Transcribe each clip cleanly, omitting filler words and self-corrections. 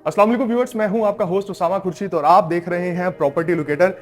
अस्सलाम वालेकुम व्यूअर्स, मैं हूं आपका होस्ट उसामा खुर्शीद और आप देख रहे हैं प्रॉपर्टी लोकेटर।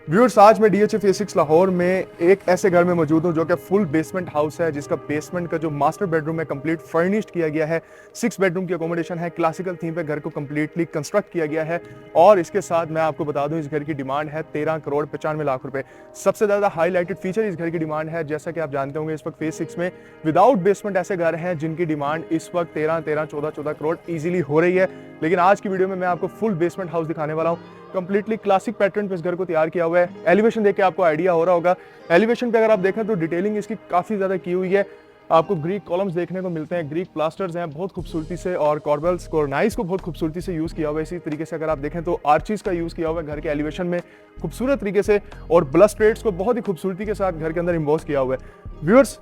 व्यूअर्स, आज मैं DHA फेज 6 लाहौर में एक ऐसे घर में मौजूद हूं जो कि फुल बेसमेंट हाउस है, जिसका बेसमेंट का जो मास्टर बेडरूम है कंप्लीट फर्निश्ड किया गया है। 6 बेडरूम की अकोमोडेशन है, क्लासिकल थीम पे घर को कंप्लीटली कंस्ट्रक्ट किया गया है। और इसके साथ मैं आपको बता दूं, इस घर की डिमांड है 13 करोड़ 95 लाख रुपए। सबसे ज्यादा हाईलाइटेड फीचर इस घर की डिमांड है, जैसा कि आप जानते होंगे इस वक्त फेज 6 में विदाउट बेसमेंट ऐसे घर हैं जिनकी डिमांड इस वक्त 13 करोड़ इजीली हो रही है। लेकिन आज की वीडियो में मैं आपको फुल बेसमेंट हाउस दिखाने वाला हूँ। कंप्लीटली क्लासिक पैटर्न पे इस घर को तैयार किया हुआ है। एलिवेशन देख के आपको आइडिया हो रहा होगा। एलिवेशन पे अगर आप देखें तो डिटेलिंग इसकी काफी ज्यादा की हुई है। आपको ग्रीक कॉलम्स देखने को मिलते हैं, ग्रीक प्लास्टर्स हैं बहुत खूबसूरती से, और कॉर्बल्स कोरनाइस को बहुत खूबसूरती से यूज किया हुआ है। इसी तरीके से अगर आप देखें तो आर्चिस का यूज किया हुआ है घर के एलिवेशन में खूबसूरत तरीके से, और ब्लस्ट्रेट्स को बहुत ही खूबसूरती के साथ घर के अंदर इम्बोस किया हुआ है। व्यूअर्स,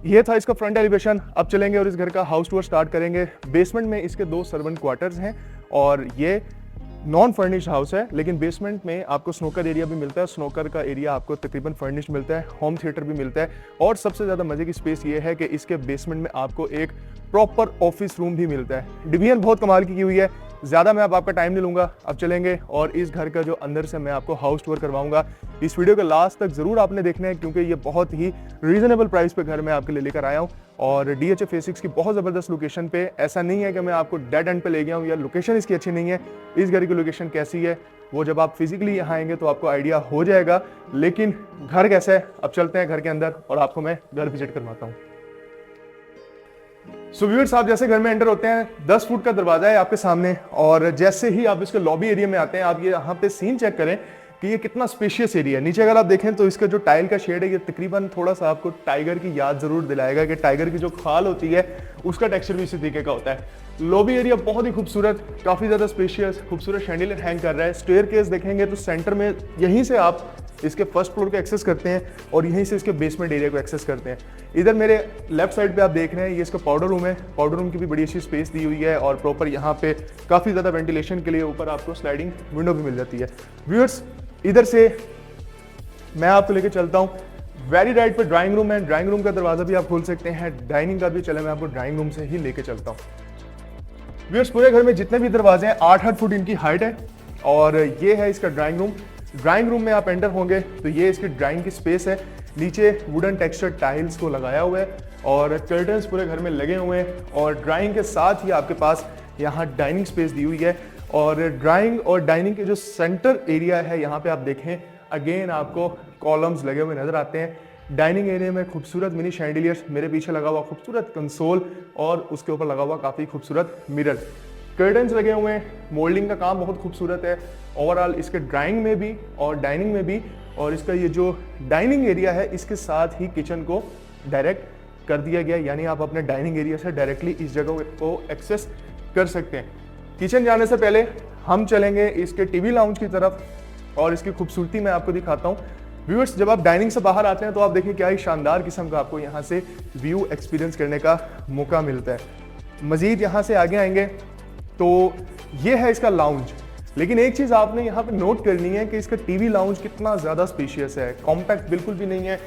ये था इसका फ्रंट एलिवेशन। अब चलेंगे और इस घर का हाउस टूर स्टार्ट करेंगे। बेसमेंट में इसके 2 सर्वेंट क्वार्टर्स हैं और ये नॉन फर्निश्ड हाउस है, लेकिन बेसमेंट में आपको स्नोकर एरिया भी मिलता है। स्नोकर का एरिया आपको तकरीबन फर्निश्ड मिलता है, होम थिएटर भी मिलता है, और सबसे ज़्यादा मजे की स्पेस ये है कि इसके बेसमेंट में आपको एक प्रॉपर ऑफिस रूम भी मिलता है। डिवीजन बहुत कमाल की हुई है। ज़्यादा मैं अब आपका टाइम नहीं लूँगा, अब चलेंगे और इस घर का जो अंदर से मैं आपको हाउस टूर करवाऊंगा। इस वीडियो के लास्ट तक ज़रूर आपने देखना है, क्योंकि ये बहुत ही रीजनेबल प्राइस पे घर मैं आपके लिए लेकर आया हूँ। और DHA फेज 6 की बहुत ज़बरदस्त लोकेशन पे। ऐसा नहीं है कि मैं आपको डेड एंड पे ले गया हूँ या लोकेशन इसकी अच्छी नहीं है। इस घर की लोकेशन कैसी है वो जब आप फिजिकली यहाँ आएंगे तो आपको आइडिया हो जाएगा। लेकिन घर कैसा है, अब चलते हैं घर के अंदर और आपको मैं घर विजिट करवाता हूँ। सो व्यूअर्स, आप जैसे घर में एंटर होते हैं, 10 फुट का दरवाजा है आपके सामने, और जैसे ही आप इसके लॉबी एरिया में आते हैं, आप ये यहाँ पे सीन चेक करें कि ये कितना स्पेशियस एरिया है। नीचे अगर आप देखें तो इसका जो टाइल का शेड है ये तकरीबन थोड़ा सा आपको टाइगर की याद जरूर दिलाएगा, कि टाइगर की जो खाल होती है उसका टेक्सचर भी इसी तरीके का होता है। लॉबी एरिया बहुत ही खूबसूरत, काफी ज्यादा स्पेशियस, खूबसूरत शैंडिलियर हैंग कर रहा है। स्टेयरकेस देखेंगे तो सेंटर में यहीं से आप इसके फर्स्ट फ्लोर को एक्सेस करते हैं और यहीं से इसके बेसमेंट एरिया को एक्सेस करते हैं। इधर मेरे लेफ्ट साइड पे आप देख रहे हैं ये इसका पाउडर रूम है। पाउडर रूम की भी बड़ी अच्छी स्पेस दी हुई है, और प्रॉपर यहाँ पे काफ़ी ज़्यादा वेंटिलेशन के लिए ऊपर आपको स्लाइडिंग विंडो भी मिल जाती है। व्यूअर्स, इधर से मैं आपको लेके चलता हूँ। वेरी राइट पे ड्राइंग रूम है। ड्राइंग रूम का दरवाजा भी आप खोल सकते हैं, डाइनिंग का भी। चले मैं आपको ड्राइंग रूम से ही लेके चलता हूँ। व्यूअर्स, पूरे घर में जितने भी दरवाजे हैं 8-8 फुट इनकी हाइट है, और ये है इसका ड्राइंग रूम। ड्राइंग रूम में आप एंटर होंगे तो ये इसकी ड्राइंग की स्पेस है। नीचे वुडन टेक्सचर टाइल्स को लगाया हुआ है और कर्टन्स पूरे घर में लगे हुए हैं, और ड्राइंग के साथ ही आपके पास यहाँ डाइनिंग स्पेस दी हुई है। और ड्राइंग और डाइनिंग के जो सेंटर एरिया है यहाँ पे आप देखें, अगेन आपको कॉलम्स लगे हुए नजर आते हैं। डाइनिंग एरिया में खूबसूरत मिनी शैंडिलियर्स, मेरे पीछे लगा हुआ खूबसूरत कंसोल, और उसके ऊपर लगा हुआ काफ़ी खूबसूरत मिरर। कर्टन्स लगे हुए हैं, मोल्डिंग का काम बहुत खूबसूरत है ओवरऑल इसके ड्राइंग में भी और डाइनिंग में भी। और इसका ये जो डाइनिंग एरिया है इसके साथ ही किचन को डायरेक्ट कर दिया गया, यानी आप अपने डाइनिंग एरिया से डायरेक्टली इस जगह को एक्सेस कर सकते हैं। किचन जाने से पहले हम चलेंगे इसके टीवी लाउंज की तरफ, और इसकी खूबसूरती मैं आपको दिखाता हूँ। व्यूअर्स, जब आप डाइनिंग से बाहर आते हैं तो आप देखिए क्या ही शानदार किस्म का आपको यहाँ से व्यू एक्सपीरियंस करने का मौका मिलता है। मजीद यहाँ से आगे आएंगे तो ये है इसका लाउंज। लेकिन एक चीज़ आपने यहाँ पे नोट करनी है कि इसका टीवी लाउंज कितना ज़्यादा स्पेशियस है, कॉम्पैक्ट बिल्कुल भी नहीं है।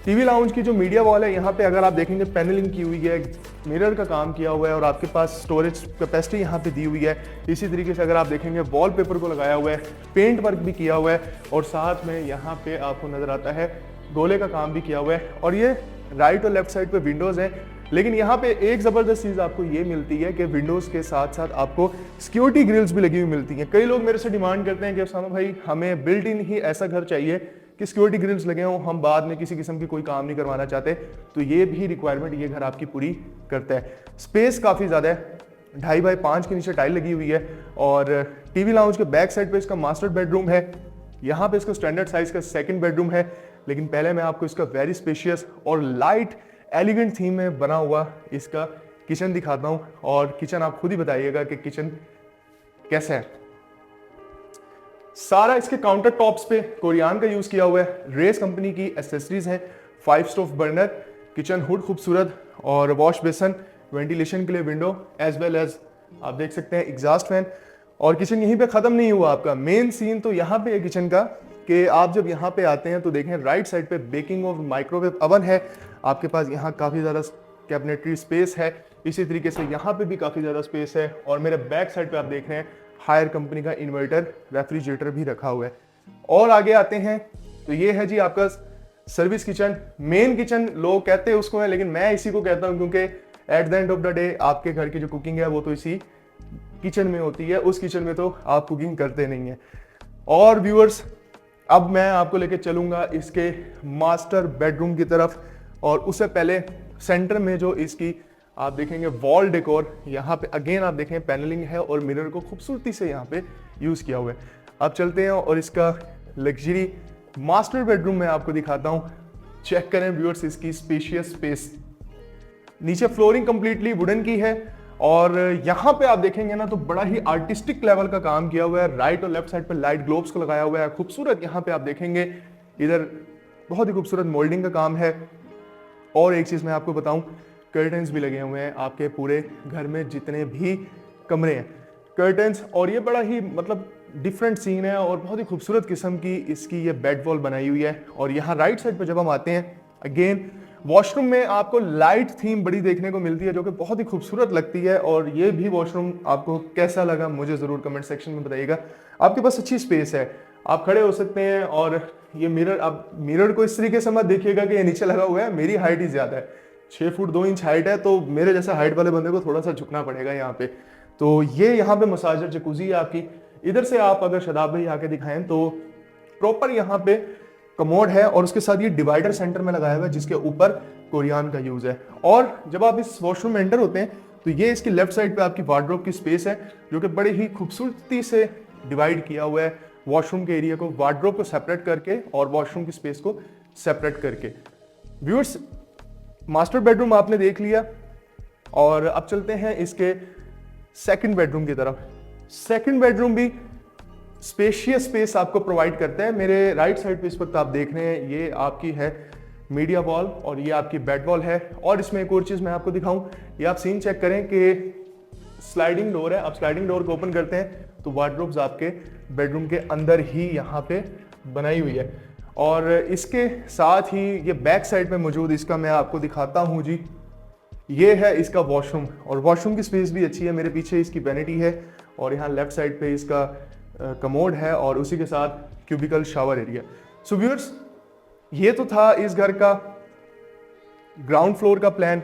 टीवी लाउंज की जो मीडिया वॉल है यहाँ पे अगर आप देखेंगे पैनलिंग की हुई है, मिरर का काम किया हुआ है, और आपके पास स्टोरेज कैपेसिटी यहाँ पे दी हुई है। इसी तरीके से अगर आप देखेंगे वॉलपेपर को लगाया हुआ है, पेंट वर्क भी किया हुआ है, और साथ में यहाँ पे आपको नजर आता है गोले का काम भी किया हुआ है। और ये राइट और लेफ्ट साइड पे विंडोज़ हैं, लेकिन यहाँ पे एक ज़बरदस्त चीज़ आपको ये मिलती है कि विंडोज़ के साथ साथ आपको सिक्योरिटी ग्रिल्स भी लगी हुई मिलती हैं। कई लोग मेरे से डिमांड करते हैं कि उसामा भाई हमें बिल्ट इन ही ऐसा घर चाहिए कि सिक्योरिटी ग्रिल्स लगे हों, हम बाद में किसी किस्म की कोई काम नहीं करवाना चाहते, तो ये भी रिक्वायरमेंट ये घर आपकी पूरी करता है। स्पेस काफ़ी ज़्यादा है, 2.5 बाई 5 के नीचे टाइल लगी हुई है, और टीवी लाउंज के बैक साइड पे इसका मास्टर बेडरूम है। यहाँ पे इसका स्टैंडर्ड साइज का सेकंड बेडरूम है। लेकिन पहले मैं आपको इसका वेरी स्पेशियस और लाइट एलिगेंट थीम में बना हुआ इसका किचन दिखाता हूँ, और किचन आप खुद ही बताइएगा कि किचन कैसा है। सारा इसके काउंटर टॉप्स पे कोरियान का यूज किया हुआ है, रेस कंपनी की एसेसरीज हैं। 5 स्टोव बर्नर, किचन हुड खूबसूरत, और वॉश बेसन, वेंटिलेशन के लिए विंडो, एज वेल एज आप देख सकते हैं एग्जॉस्ट फैन। और किचन यहीं पे खत्म नहीं हुआ, आपका मेन सीन तो यहाँ पे है किचन का, कि आप जब यहाँ पे आते हैं तो देखें राइट साइड पे बेकिंग और माइक्रोवेव अवन है। आपके पास यहाँ काफ़ी ज़्यादा कैबिनेटरी स्पेस है। इसी तरीके से यहाँ पे भी काफ़ी ज़्यादा स्पेस है, और मेरे बैक साइड पे आप देख रहे हैं हायर कंपनी का इन्वर्टर रेफ्रिजरेटर भी रखा हुआ है। और आगे आते हैं तो ये है जी आपका सर्विस किचन। मेन किचन लोग कहते हैं उसको है, लेकिन मैं इसी को कहता हूँ क्योंकि at the end of the day आपके घर की जो कुकिंग है वो तो इसी किचन में होती है, उस किचन में तो आप कुकिंग करते नहीं है। और व्यूअर्स, अब मैं आपको लेके चलूंगा इसके मास्टर बेडरूम की तरफ, और उससे पहले सेंटर में जो इसकी आप देखेंगे वॉल डेकोर, यहाँ पे अगेन आप देखें पैनलिंग है और मिरर को खूबसूरती से यहाँ पे यूज किया हुआ है। अब चलते हैं और इसका लग्जरी मास्टर बेडरूम में आपको दिखाता हूँ। चेक करें व्यूअर्स इसकी स्पेशियस स्पेस। नीचे फ्लोरिंग कंप्लीटली वुडन की है, और यहाँ पे आप देखेंगे ना तो बड़ा ही आर्टिस्टिक लेवल का काम किया हुआ है। राइट और लेफ्ट साइड पे लाइट ग्लोब्स को लगाया हुआ है, खूबसूरत। यहाँ पे आप देखेंगे इधर बहुत ही खूबसूरत मोल्डिंग का काम है। और एक चीज मैं आपको बताऊं, कर्टन्स भी लगे हुए हैं आपके पूरे घर में जितने भी कमरे हैं, कर्टन्स। और ये बड़ा ही मतलब डिफरेंट सीन है और बहुत ही खूबसूरत किस्म की इसकी ये बेड वॉल बनाई हुई है। और यहाँ राइट साइड पे जब हम आते हैं, अगेन वॉशरूम में आपको लाइट थीम बड़ी देखने को मिलती है जो कि बहुत ही खूबसूरत लगती है। और ये भी वॉशरूम आपको कैसा लगा मुझे ज़रूर कमेंट सेक्शन में बताइएगा। आपके पास अच्छी स्पेस है, आप खड़े हो सकते हैं। और ये मिरर, आप मिरर को इस तरीके से मत देखिएगा कि ये नीचे लगा हुआ है, मेरी हाइट ही ज़्यादा है, 6 फुट 2 इंच हाइट है, तो मेरे जैसा हाइट वाले बंदे को थोड़ा सा झुकना पड़ेगा यहाँ पे। तो ये यहाँ पे मसाजर जकूजी है आपकी। इधर से आप अगर शादाब भाई आके दिखाएं तो प्रॉपर यहाँ पे कमोड है, और उसके साथ ये डिवाइडर सेंटर में लगाया हुआ है जिसके ऊपर कोरियान का यूज है। और जब आप इस वॉशरूम में एंटर होते हैं तो ये इसकी लेफ्ट साइड पे आपकी वार्डरोब की स्पेस है जो कि बड़े ही खूबसूरती से डिवाइड किया हुआ है वॉशरूम के एरिया को, वार्डरोब को सेपरेट करके और वॉशरूम की स्पेस को सेपरेट करके। व्यूअर्स, मास्टर बेडरूम आपने देख लिया, और अब चलते हैं इसके सेकंड बेडरूम की तरफ। सेकंड बेडरूम भी स्पेशियस स्पेस आपको प्रोवाइड करता है। मेरे राइट साइड पे इस वक्त आप देख रहे हैं ये आपकी है मीडिया वॉल, और ये आपकी बेड वॉल है। और इसमें एक और चीज मैं आपको दिखाऊं, ये आप सीन चेक करें कि स्लाइडिंग डोर है। आप स्लाइडिंग डोर को ओपन करते हैं तो वार्डरोब्स आपके बेडरूम के अंदर ही यहाँ पे बनाई हुई है। और इसके साथ ही ये बैक साइड पे मौजूद, इसका मैं आपको दिखाता हूँ जी, ये है इसका वॉशरूम। और वॉशरूम की स्पेस भी अच्छी है। मेरे पीछे इसकी वैनिटी है, और यहाँ लेफ्ट साइड पे इसका कमोड है, और उसी के साथ cubicle shower area. So viewers, ये तो था इस घर का ग्राउंड फ्लोर का प्लान,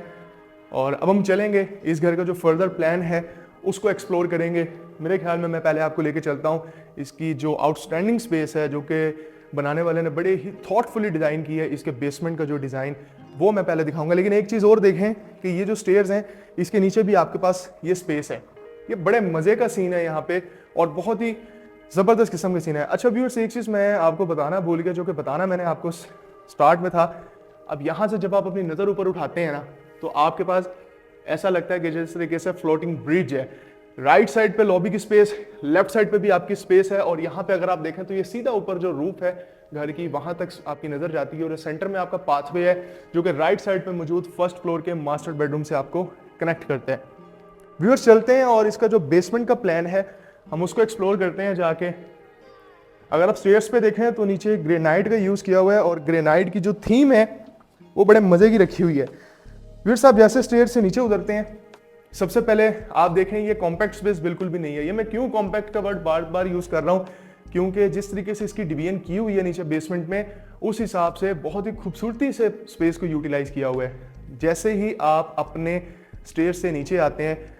और अब हम चलेंगे इस घर का जो फर्दर प्लान है उसको एक्सप्लोर करेंगे। मेरे ख्याल में मैं पहले आपको लेके चलता हूँ इसकी जो आउटस्टैंडिंग स्पेस है जो कि बनाने वाले ने बड़े ही थॉटफुली डिज़ाइन की है। इसके बेसमेंट का जो डिज़ाइन वो मैं पहले दिखाऊंगा, लेकिन एक चीज़ और देखें कि ये जो स्टेयर्स हैं इसके नीचे भी आपके पास ये स्पेस है। ये बड़े मज़े का सीन है यहाँ पे, और बहुत ही ज़बरदस्त किस्म का सीन है। अच्छा व्यूअर्स, एक चीज़ मैं आपको बताना भूल गया, जो कि बताना मैंने आपको स्टार्ट में था। अब यहाँ से जब आप अपनी नज़र ऊपर उठाते हैं ना तो आपके पास ऐसा लगता है कि जिस तरीके से फ्लोटिंग ब्रिज है। राइट साइड पे लॉबी की स्पेस, लेफ्ट साइड पे भी आपकी स्पेस है, और यहाँ पे अगर आप देखें तो ये सीधा ऊपर जो रूफ है घर की वहां तक आपकी नजर जाती है। और सेंटर में आपका पाथवे है जो कि राइट साइड पे मौजूद फर्स्ट फ्लोर के मास्टर बेडरूम से आपको कनेक्ट करते हैं। व्यूअर्स, चलते हैं और इसका जो बेसमेंट का प्लान है हम उसको एक्सप्लोर करते हैं जाके। अगर आप स्टेयर्स पे देखें तो नीचे ग्रेनाइट का यूज किया हुआ है, और ग्रेनाइट की जो थीम है वो बड़े मजे की रखी हुई है। व्यूअर्स, आप जैसे स्टेयर से नीचे उतरते हैं, सबसे पहले आप देखें ये कॉम्पैक्ट स्पेस बिल्कुल भी नहीं है। ये मैं क्यों कॉम्पैक्ट का वर्ड बार बार यूज कर रहा हूँ, क्योंकि जिस तरीके से इसकी डिवीजन की हुई है नीचे बेसमेंट में, उस हिसाब से बहुत ही खूबसूरती से स्पेस को यूटिलाइज किया हुआ है। जैसे ही आप अपने स्टेयर से नीचे आते हैं,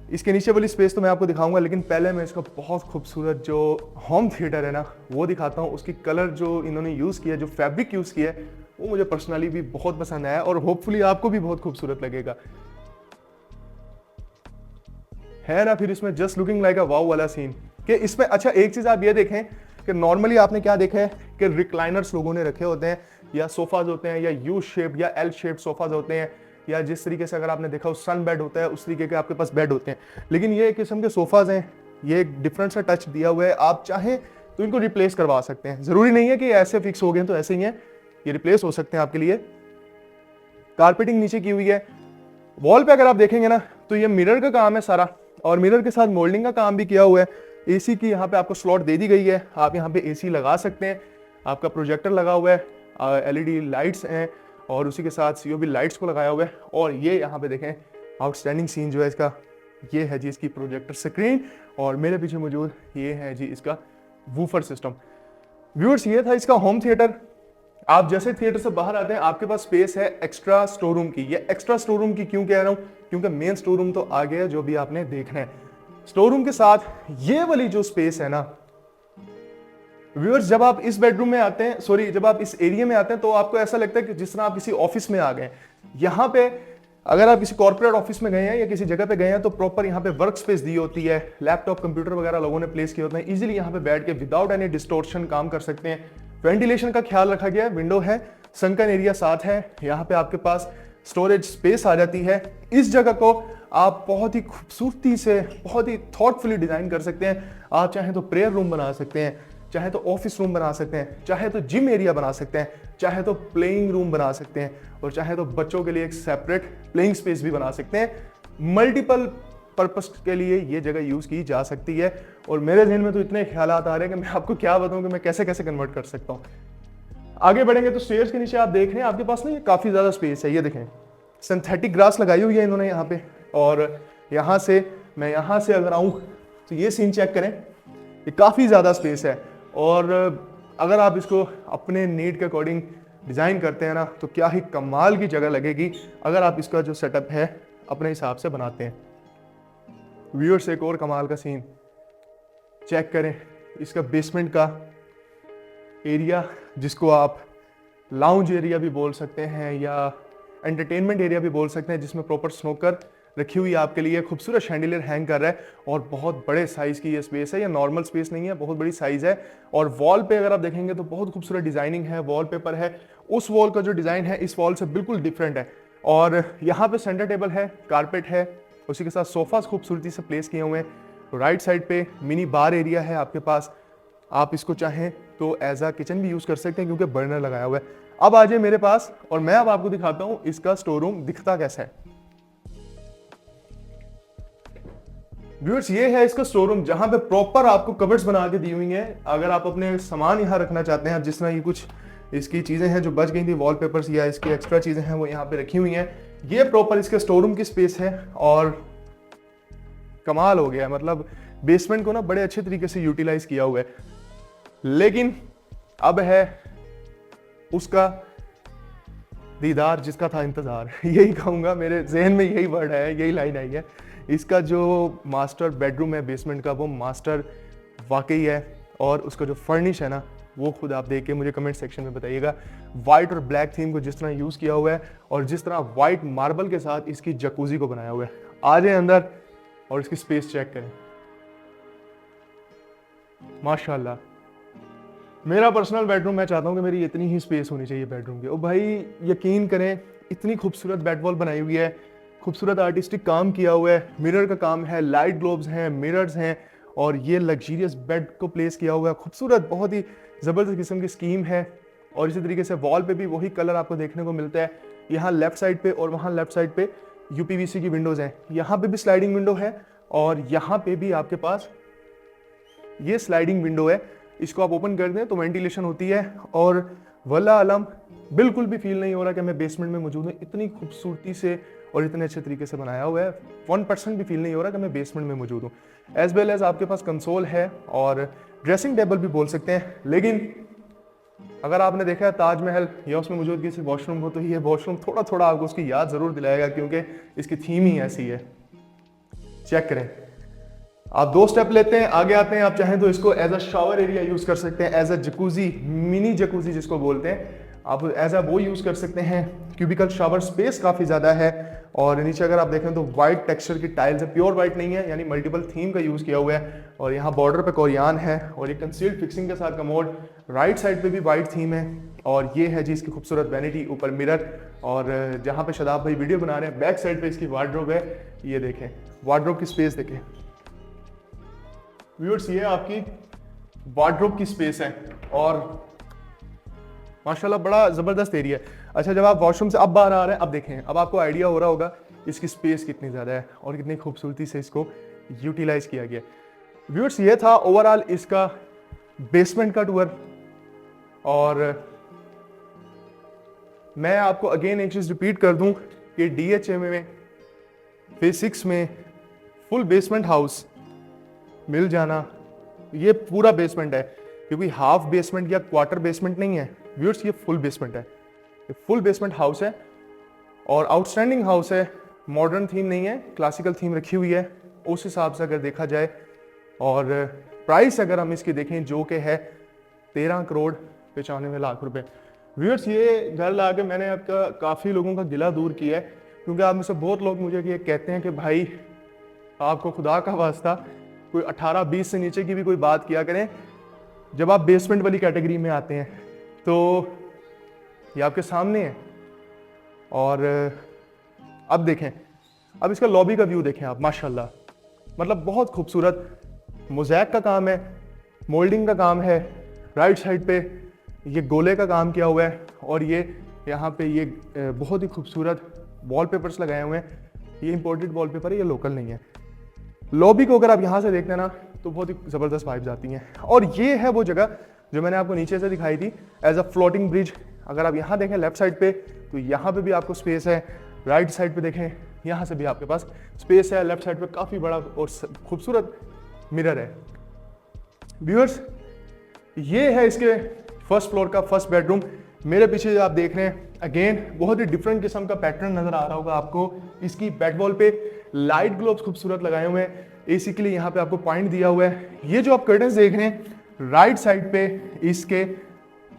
इसके नीचे वाली स्पेस तो मैं आपको दिखाऊंगा, लेकिन पहले मैं इसका बहुत खूबसूरत जो होम थिएटर है ना वो दिखाता हूँ। उसकी कलर जो इन्होंने यूज़ किया, जो फैब्रिक यूज़ किया है, वो मुझे पर्सनली भी बहुत पसंद आया, और होपफुली आपको भी बहुत खूबसूरत लगेगा, है ना। फिर इसमें जस्ट लुकिंग लाइक अ वाव वाला सीन कि इसमें, अच्छा एक चीज आप ये देखें कि नॉर्मली आपने क्या देखा है कि रिक्लाइनर्स लोगों ने रखे होते हैं, या सोफाज होते हैं, या यू शेप या एल शेप सोफाज होते हैं, या जिस तरीके से अगर आपने देखा सन बेड होता है उस तरीके के आपके पास बेड होते हैं। लेकिन ये एक किस्म के सोफाज हैं, ये एक डिफरेंट सा टच दिया हुआ है। आप चाहें तो इनको रिप्लेस करवा सकते हैं, जरूरी नहीं है कि ऐसे फिक्स हो गए तो ऐसे ही हैं, ये रिप्लेस हो सकते हैं आपके लिए। कारपेटिंग नीचे की हुई है। वॉल पे अगर आप देखेंगे ना तो ये मिरर का काम है सारा, और मिरर के साथ मोल्डिंग का काम भी किया हुआ है। एसी की यहाँ पे आपको स्लॉट दे दी गई है, आप यहाँ पे एसी लगा सकते हैं। आपका प्रोजेक्टर लगा हुआ है, एलईडी लाइट्स हैं, और उसी के साथ सीओबी लाइट्स को लगाया हुआ है। और ये यहाँ पे देखें आउटस्टैंडिंग सीन जो है इसका, ये है जी इसकी प्रोजेक्टर स्क्रीन, और मेरे पीछे मौजूद ये है जी इसका वूफर सिस्टम। व्यूअर्स, ये था इसका होम थिएटर। आप जैसे थिएटर से बाहर आते हैं आपके पास स्पेस है एक्स्ट्रा स्टोर रूम की। ये एक्स्ट्रा स्टोर रूम की क्यों कह रहा हूं, क्योंकि मेन स्टोर रूम तो आ गया जो भी आपने देखना है। स्टोर रूम के साथ ये वाली जो स्पेस है ना व्यूअर्स, जब आप इस बेडरूम में आते हैं, सॉरी जब आप इस एरिया में आते हैं तो आपको ऐसा लगता है कि जिस तरह आप किसी ऑफिस में आ गए। यहाँ पे अगर आप किसी कॉर्पोरेट ऑफिस में गए हैं या किसी जगह पे गए हैं तो प्रॉपर यहाँ पे वर्क स्पेस दी होती है, लैपटॉप कंप्यूटर वगैरह लोगों ने प्लेस किए होते हैं, इजीली यहाँ पे बैठ के विदाउट एनी डिस्टोर्शन काम कर सकते हैं। वेंटिलेशन का ख्याल रखा गया है, विंडो है, सनकन एरिया साथ है, यहाँ पे आपके पास स्टोरेज स्पेस आ जाती है। इस जगह को आप बहुत ही खूबसूरती से, बहुत ही थॉटफुली डिजाइन कर सकते हैं। आप चाहें तो प्रेयर रूम बना सकते हैं, चाहे तो ऑफिस रूम बना सकते हैं, चाहे तो जिम एरिया बना सकते हैं, चाहे तो प्लेइंग रूम बना सकते हैं, और चाहे तो बच्चों के लिए एक सेपरेट प्लेइंग स्पेस भी बना सकते हैं। मल्टीपल पर्पस के लिए ये जगह यूज की जा सकती है। और मेरे जहन में तो इतने ख्यालात आ रहे हैं कि मैं आपको क्या बताऊं कि मैं कैसे कैसे कन्वर्ट कर सकता हूं। आगे बढ़ेंगे तो स्टेयर्स के नीचे आप देख रहे हैं आपके पास ना ये काफी ज्यादा स्पेस है। ये देखें सिंथेटिक ग्रास लगाई हुई है इन्होंने यहाँ पे, और यहाँ से मैं यहाँ से अगर आऊं तो ये सीन चेक करें, ये काफी ज्यादा स्पेस है। और अगर आप इसको अपने नीड के अकॉर्डिंग डिजाइन करते हैं ना तो क्या ही कमाल की जगह लगेगी अगर आप इसका जो सेटअप है अपने हिसाब से बनाते हैं। व्यूअर्स, एक और कमाल का सीन चेक करें, इसका बेसमेंट का एरिया जिसको आप लाउंज एरिया भी बोल सकते हैं या एंटरटेनमेंट एरिया भी बोल सकते हैं, जिसमें प्रॉपर स्नोकर रखी हुई आपके लिए, खूबसूरत शैंडिलियर हैंग कर रहा है, और बहुत बड़े साइज की ये स्पेस है। ये नॉर्मल स्पेस नहीं है, बहुत बड़ी साइज है। और वॉल पे अगर आप देखेंगे तो बहुत खूबसूरत डिजाइनिंग है, वॉलपेपर है, उस वॉल का जो डिजाइन है इस वॉल से बिल्कुल डिफरेंट है। और यहाँ पे सेंटर टेबल है, कारपेट है, उसी के साथ सोफास खूबसूरती से प्लेस किए हुए हैं। राइट साइड पे मिनी बार एरिया है आपके पास, आप इसको चाहें तो एज अ किचन भी यूज कर सकते हैं क्योंकि बर्नर लगाया हुआ है। अब आ जाए मेरे पास और मैं अब आपको दिखाता हूं इसका स्टोर रूम दिखता कैसा है। व्यूअर्स, ये है इसका स्टोर रूम जहां पे प्रॉपर आपको कबर्ड्स बना के दी हुई हैं। अगर आप अपने सामान यहाँ रखना चाहते हैं, जिस तरह ये कुछ इसकी चीजें हैं जो बच गई थी, वॉलपेपर्स या इसकी एक्स्ट्रा चीजें हैं वो यहाँ पे रखी हुई हैं। ये प्रॉपर इसके स्टोर रूम की स्पेस है और कमाल हो गया। मतलब बेसमेंट को ना बड़े अच्छे तरीके से यूटिलाइज किया हुआ है। लेकिन अब है उसका दीदार जिसका था इंतजार यही कहूंगा, मेरे जहन में यही वर्ड है, यही लाइन आई है। इसका जो मास्टर बेडरूम है बेसमेंट का, वो मास्टर वाकई है। और उसका जो फर्निश है ना, वो खुद आप देख के मुझे कमेंट सेक्शन में बताइएगा। वाइट और ब्लैक थीम को जिस तरह यूज किया हुआ है और जिस तरह वाइट मार्बल के साथ इसकी जकूजी को बनाया हुआ है। आ जाए अंदर और इसकी स्पेस चेक करें, माशाल्लाह। मेरा पर्सनल बेडरूम, मैं चाहता हूं कि मेरी इतनी ही स्पेस होनी चाहिए बेडरूम की। ओ भाई यकीन करें, इतनी खूबसूरत बेड वॉल बनाई हुई है, खूबसूरत आर्टिस्टिक काम किया हुआ है, मिरर का काम है, लाइट ग्लोब्स हैं, मिरर्स हैं, और ये लग्जीरियस बेड को प्लेस किया हुआ है। खूबसूरत, बहुत ही ज़बरदस्त किस्म की स्कीम है। और इसी तरीके से वॉल पे भी वही कलर आपको देखने को मिलता है। यहाँ लेफ्ट साइड पे और वहाँ लेफ्ट साइड पे यूपीवीसी की विंडोज़ हैं। यहाँ पे भी स्लाइडिंग विंडो है और यहाँ पे भी आपके पास ये स्लाइडिंग विंडो है। इसको आप ओपन कर दें तो वेंटिलेशन होती है और वल्लाह आलम बिल्कुल भी फील नहीं हो रहा कि मैं बेसमेंट में मौजूद हूँ। इतनी खूबसूरती से और इतने अच्छे तरीके से बनाया हुआ है, 1% भी फील नहीं हो रहा कि मैं बेसमेंट में मौजूद हूँ। एज वेल एज आपके पास कंसोल है और ड्रेसिंग टेबल भी बोल सकते हैं। लेकिन अगर आपने देखा है ताजमहल या उसमें मौजूद किसी वॉशरूम को, तो ये वॉशरूम थोड़ा थोड़ा आपको उसकी याद जरूर दिलाएगा क्योंकि इसकी थीम ही ऐसी है। चेक करें, आप 2 स्टेप लेते हैं, आगे आते हैं। आप चाहें तो इसको as a shower area use कर सकते हैं, as a jacuzzi, mini jacuzzi जिसको बोलते हैं, आप एज अ वो यूज कर सकते हैं। क्यूबिकल शावर स्पेस काफी ज्यादा है। और नीचे अगर आप देखें तो वाइट टेक्सचर की टाइल्स है, प्योर वाइट नहीं है, यानी मल्टीपल थीम का यूज किया हुआ है। और यहाँ बॉर्डर पे कोरियान है और ये कंसील्ड फिक्सिंग के साथ कमोड। राइट साइड पे भी वाइट थीम है। और ये है जी इसकी खूबसूरत वैनिटी, ऊपर मिरर। और जहाँ पे शदाब भाई वीडियो बना रहे हैं बैक साइड पे इसकी वार्डरोब है। ये देखें, वार्डरोब की स्पेस देखें व्यूअर्स, ये आपकी वार्डरोब की स्पेस है और माशाल्लाह बड़ा ज़बरदस्त एरिया है। अच्छा, जब आप वॉशरूम से अब बाहर आ रहे हैं, अब देखें, अब आपको आइडिया हो रहा होगा इसकी स्पेस कितनी ज़्यादा है और कितनी खूबसूरती से इसको यूटिलाइज किया गया। व्यूअर्स, ये था ओवरऑल इसका बेसमेंट का टूर। और मैं आपको अगेन एक चीज़ रिपीट कर दूं कि DHA में फेज 6 में फुल बेसमेंट हाउस मिल जाना, ये पूरा बेसमेंट है, क्योंकि हाफ बेसमेंट या क्वार्टर बेसमेंट नहीं है व्यूअर्स, ये फुल बेसमेंट है, ये फुल बेसमेंट हाउस है और आउटस्टैंडिंग हाउस है। मॉडर्न थीम नहीं है, क्लासिकल थीम रखी हुई है उस हिसाब से अगर देखा जाए। और प्राइस अगर हम इसकी देखें जो कि है 13,95,00,000 रुपए। व्यूअर्स ये घर ला के मैंने आपका काफ़ी लोगों का गिला दूर किया है, क्योंकि आप में से बहुत लोग मुझे ये कहते हैं कि भाई आपको खुदा का वास्ता कोई 18-20 से नीचे की भी कोई बात किया करें जब आप बेसमेंट वाली कैटेगरी में आते हैं। तो ये आपके सामने है। और अब देखें, अब इसका लॉबी का व्यू देखें आप, माशाल्लाह मतलब बहुत खूबसूरत मोज़ैक का काम है, मोल्डिंग का काम है। राइट साइड पे ये गोले का काम किया हुआ है और ये यहाँ पे ये बहुत ही खूबसूरत वॉलपेपर्स लगाए हुए हैं। ये इंपोर्टेड वॉलपेपर है, ये लोकल नहीं है। लॉबी को अगर आप यहाँ से देखते हैं ना तो बहुत ही ज़बरदस्त वाइब्स आती हैं। और ये है वो जगह जो मैंने आपको नीचे से दिखाई थी एज अ फ्लोटिंग ब्रिज। अगर आप यहाँ देखें लेफ्ट साइड पे तो यहाँ पे भी आपको स्पेस है, राइट साइड पे देखें यहाँ से भी आपके पास स्पेस है। लेफ्ट साइड पे काफ़ी बड़ा और खूबसूरत मिरर है। व्यूअर्स ये है इसके फर्स्ट फ्लोर का फर्स्ट बेडरूम। मेरे पीछे जो आप देख रहे हैं अगेन बहुत ही डिफरेंट किस्म का पैटर्न नजर आ रहा होगा आपको। इसकी बेड वॉल पे लाइट ग्लोब्स खूबसूरत लगाए हुए हैं, एसी के लिए यहाँ पे आपको पॉइंट दिया हुआ है। ये जो आप कर्टन्स देख रहे हैं राइट साइड पे इसके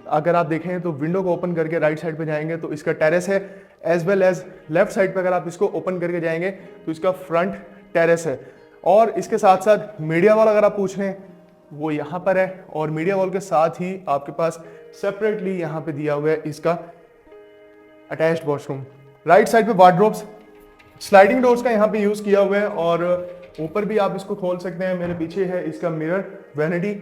अगर आप देखें तो विंडो को ओपन करके राइट साइड पे जाएंगे तो इसका टेरेस है, as well as left side पे अगर आप इसको ओपन करके जाएंगे तो इसका फ्रंट टेरेस है। और इसके साथ साथ मीडिया वॉल अगर आप पूछ रहे हैं वो यहाँ पर है और मीडिया वॉल के साथ ही आपके पास सेपरेटली यहाँ पे दिया हुआ है इसका अटैच्ड वॉशरूम। राइट साइड पे वार्डरोब्स, स्लाइडिंग डोर्स का यहाँ पे यूज किया हुआ है और ऊपर भी आप इसको खोल सकते हैं। मेरे पीछे है इसका मिरर, वैनिटी,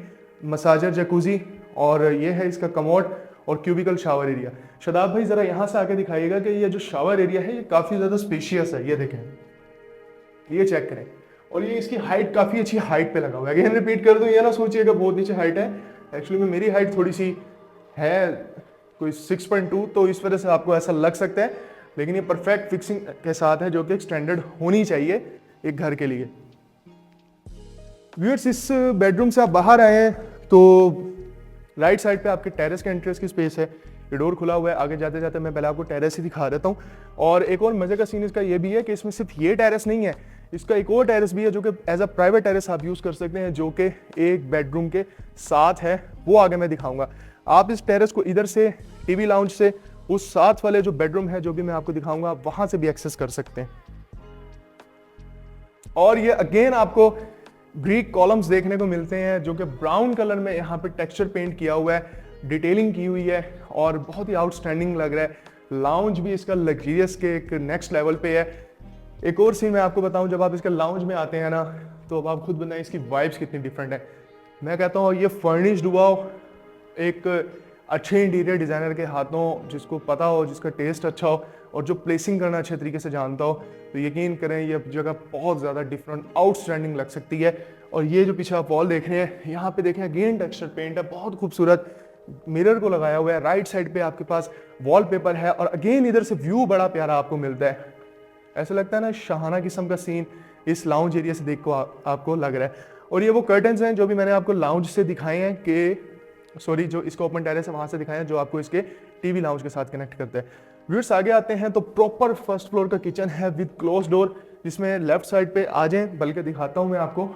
मसाजर, जकूजी और ये है इसका कमोड और क्यूबिकल शावर एरिया। शदाब भाई जरा यहाँ से आके दिखाइएगा कि ये जो शावर एरिया है ये काफी ज्यादा स्पेशियस है। ये देखें, ये चेक करें। और ये इसकी हाइट काफी अच्छी हाइट पे लगा हुआ है। अगेन रिपीट कर दूं, ये ना सोचिएगा बहुत नीचे हाइट है, एक्चुअली में मेरी हाइट थोड़ी सी है कोई 6.2, तो इस वजह से आपको ऐसा लग सकता है, लेकिन ये परफेक्ट फिक्सिंग के साथ है जो कि एक स्टैंडर्ड होनी चाहिए एक घर के लिए। व्यूअर्स इस बेडरूम से आप बाहर आए हैं तो राइट साइड पे आपके टेरेस के एंट्रेंस की स्पेस है। ये डोर खुला हुआ है, आगे जाते जाते मैं पहले आपको टेरेस ही दिखा देता हूँ। और एक और मजे का सीन इसका ये भी है कि इसमें सिर्फ ये टेरेस नहीं है, इसका एक और टेरेस भी है जो कि एज अ प्राइवेट टेरेस आप यूज कर सकते हैं, जो कि एक बेडरूम के साथ है, वो आगे मैं दिखाऊंगा। आप इस टेरेस को इधर से टीवी लाउंज से उस साथ वाले जो बेडरूम है जो भी मैं आपको दिखाऊंगा आप वहां से भी एक्सेस कर सकते हैं। और ये अगेन आपको ग्रीक कॉलम्स देखने को मिलते हैं जो कि ब्राउन कलर में यहाँ पे टेक्सचर पेंट किया हुआ है, डिटेलिंग की हुई है और बहुत ही आउटस्टैंडिंग लग रहा है। लाउंज भी इसका लग्जरियस के एक नेक्स्ट लेवल पे है। एक और सीन मैं आपको बताऊं, जब आप इसके लाउंज में आते हैं ना तो अब आप खुद बताएं इसकी वाइब्स कितनी डिफरेंट है। मैं कहता हूँ ये फर्निश्ड हुआ एक अच्छे इंटीरियर डिजाइनर के हाथों, जिसको पता हो, जिसका टेस्ट अच्छा हो और जो प्लेसिंग करना अच्छे तरीके से जानता हो, तो यकीन करें ये जगह बहुत ज़्यादा डिफरेंट आउटस्टैंडिंग लग सकती है। और ये जो पीछे आप वॉल देख रहे हैं यहाँ पे देखें अगेन टेक्सचर पेंट है, बहुत खूबसूरत मिरर को लगाया हुआ है। राइट साइड पे आपके पास वॉलपेपर है और अगेन इधर से व्यू बड़ा प्यारा आपको मिलता है। ऐसा लगता है ना शाहाना किस्म का सीन इस लाउंज एरिया से देख को आपको लग रहा है। और ये वो कर्टन्स हैं जो भी मैंने आपको लाउंज से दिखाए हैं कि सॉरी जो इसको ओपन टेरेस है वहां से दिखाए हैं, जो आपको इसके टीवी लाउंज के साथ कनेक्ट करते हैं। व्यूअर्स आगे आते हैं तो प्रॉपर फर्स्ट फ्लोर का किचन है विद क्लोज डोर, जिसमें लेफ्ट साइड पे आ जाए, बल्कि दिखाता हूं मैं आपको,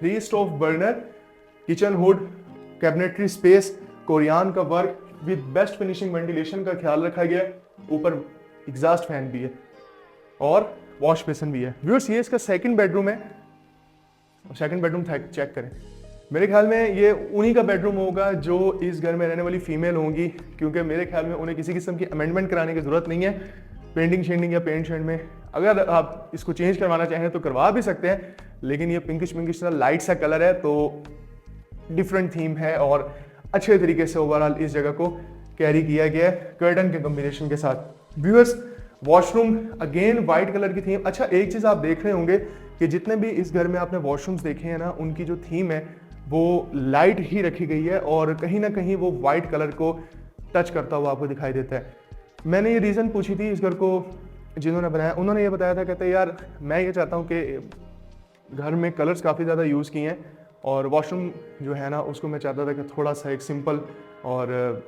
3 stove burner, kitchen hood, cabinetry space, Corian का work with best finishing ventilation का ख्याल रखा गया है। ऊपर एग्जॉस्ट फैन भी है और वॉश बेसिन भी है। व्यूअर्स ये इसका सेकंड बेडरूम है। सेकंड बेडरूम चेक करें, मेरे ख्याल में ये उन्हीं का बेडरूम होगा जो इस घर में रहने वाली फीमेल होंगी, क्योंकि मेरे ख्याल में उन्हें किसी किस्म की अमेंडमेंट कराने की जरूरत नहीं है पेंटिंग शेडिंग या पेंट शेड में। अगर आप इसको चेंज करवाना चाहें तो करवा भी सकते हैं, लेकिन ये पिंकिश लाइट सा कलर है तो डिफरेंट थीम है और अच्छे तरीके से ओवरऑल इस जगह को कैरी किया गया है कर्टन के कॉम्बिनेशन के साथ। Viewers washroom again white colour की थीम। अच्छा एक चीज आप देख रहे होंगे कि जितने भी इस घर में आपने वॉशरूम्स देखे हैं ना, उनकी जो थीम है वो लाइट ही रखी गई है और कहीं ना कहीं वो वाइट कलर को टच करता हुआ आपको दिखाई देता है। मैंने ये रीज़न पूछी थी इस घर को जिन्होंने बनाया उन्होंने ये बताया था, कहते यार मैं ये चाहता हूँ कि घर में कलर्स काफ़ी ज़्यादा यूज़ किए हैं और वॉशरूम जो है ना उसको मैं चाहता था कि थोड़ा सा एक सिंपल और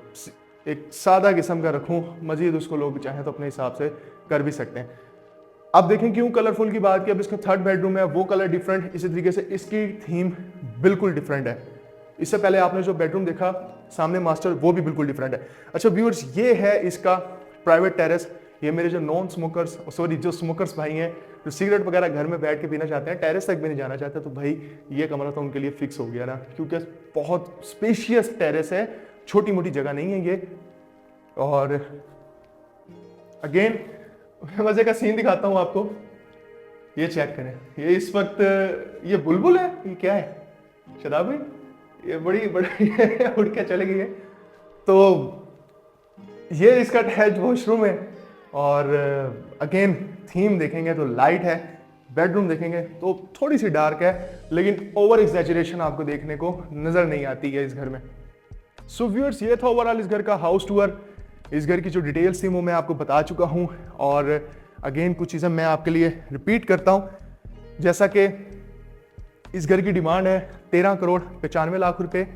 एक सादा किस्म का रखूँ, मज़ीद उसको लोग चाहें तो अपने हिसाब से कर भी सकते हैं। अब देखें क्यों कलरफुल की बात की, अब इसका थर्ड बेडरूम है वो कलर डिफरेंट, इसी तरीके से इसकी थीम बिल्कुल डिफरेंट है। इससे पहले आपने जो बेडरूम देखा सामने मास्टर, वो भी बिल्कुल डिफरेंट है। अच्छा व्यूअर्स, ये है इसका प्राइवेट टेरेस। ये मेरे जो नॉन स्मोकर्स, सॉरी जो स्मोकर्स भाई हैं, जो सिगरेट वगैरह घर में बैठ के पीना चाहते हैं, टेरेस तक भी नहीं जाना चाहते, तो भाई ये कमरा तो उनके लिए फिक्स हो गया ना, क्योंकि बहुत स्पेशियस टेरेस है, छोटी मोटी जगह नहीं है ये। और अगेन मजे का सीन दिखाता हूँ आपको, ये चेक करें, ये इस वक्त ये बुलबुल है, ये क्या है शराब है, ये बड़ी उड़ के चले गई है। तो ये इसका अटैच वॉशरूम है और अगेन थीम देखेंगे तो लाइट है, बेडरूम देखेंगे तो थोड़ी सी डार्क है, लेकिन ओवर एग्जैजरेशन आपको देखने को नजर नहीं आती है इस घर में। सो व्यूअर्स, ये था ओवरऑल इस घर का हाउस टूर। इस घर की जो डिटेल्स थी वो मैं आपको बता चुका हूं और अगेन कुछ चीज़ें मैं आपके लिए रिपीट करता हूं, जैसा कि इस घर की डिमांड है 13,95,00,000 रुपए,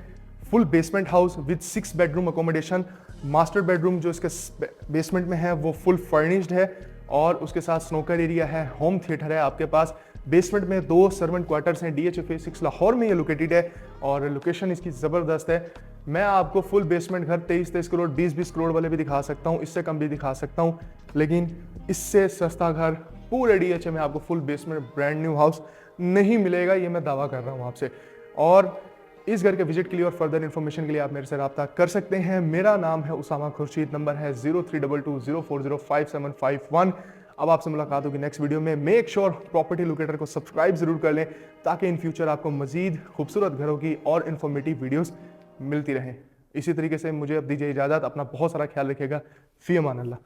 full basement house with 6 bedroom accommodation. Master bedroom जो इसके बेसमेंट में है वो फुल फर्निश्ड है और उसके साथ स्नोकर एरिया है, होम थिएटर है आपके पास। बेसमेंट में 2 सर्वेंट क्वार्टर्स हैं, DH फेज 6 लाहौर में ये लोकेटेड है और लोकेशन इसकी ज़बरदस्त है। मैं आपको फुल बेसमेंट घर 23-23 करोड़ 20-20 करोड़ वाले भी दिखा सकता हूँ, इससे कम भी दिखा सकता हूँ, लेकिन इससे सस्ता घर पूरे DH में आपको full basement brand new house नहीं मिलेगा, ये मैं दावा कर रहा हूँ आपसे। और इस घर के विजिट के लिए और फर्दर इन्फॉर्मेशन के लिए आप मेरे से रब्ता कर सकते हैं। मेरा नाम है उसामा खुर्शीद, नंबर है 0322040551। अब आपसे मुलाकात होगी नेक्स्ट वीडियो में। मेक श्योर प्रॉपर्टी लोकेटर को सब्सक्राइब जरूर कर लें ताकि इन फ्यूचर आपको मजीद खूबसूरत घरों की और इन्फॉर्मेटिव वीडियोस मिलती रहें। इसी तरीके से मुझे अब दीजिए इजाज़त, अपना बहुत सारा ख्याल रखिएगा। फी अमान अल्लाह।